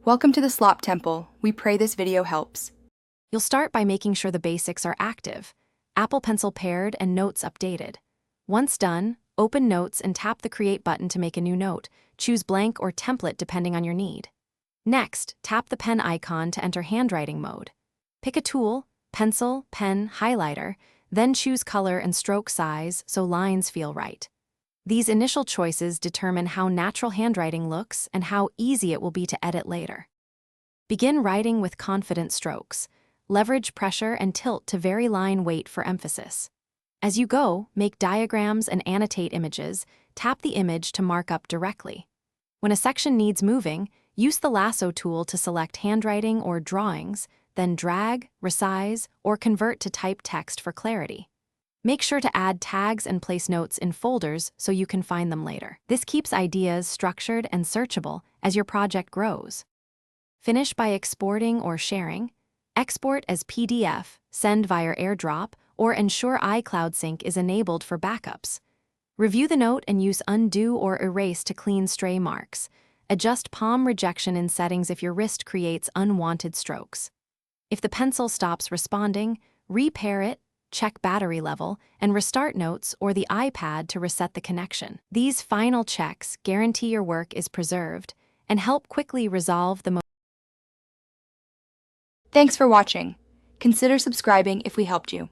Welcome to the Slop Temple. We pray this video helps. You'll start by making sure the basics are active, Apple Pencil paired and notes updated. Once done, open Notes and tap the Create button to make a new note. Choose blank or template depending on your need. Next, tap the pen icon to enter handwriting mode. Pick a tool, pencil, pen, highlighter, then choose color and stroke size so lines feel right. These initial choices determine how natural handwriting looks and how easy it will be to edit later. Begin writing with confident strokes. Leverage pressure and tilt to vary line weight for emphasis. As you go, make diagrams and annotate images. Tap the image to mark up directly. When a section needs moving, use the lasso tool to select handwriting or drawings, then drag, resize, or convert to typed text for clarity. Make sure to add tags and place notes in folders so you can find them later. This keeps ideas structured and searchable as your project grows. Finish by exporting or sharing. Export as PDF, send via AirDrop, or ensure iCloud Sync is enabled for backups. Review the note and use undo or erase to clean stray marks. Adjust palm rejection in settings if your wrist creates unwanted strokes. If the pencil stops responding, repair it, check battery level, and restart Notes or the iPad to reset the connection. These final checks guarantee your work is preserved and help quickly resolve the Thanks for watching. Consider subscribing if we helped you.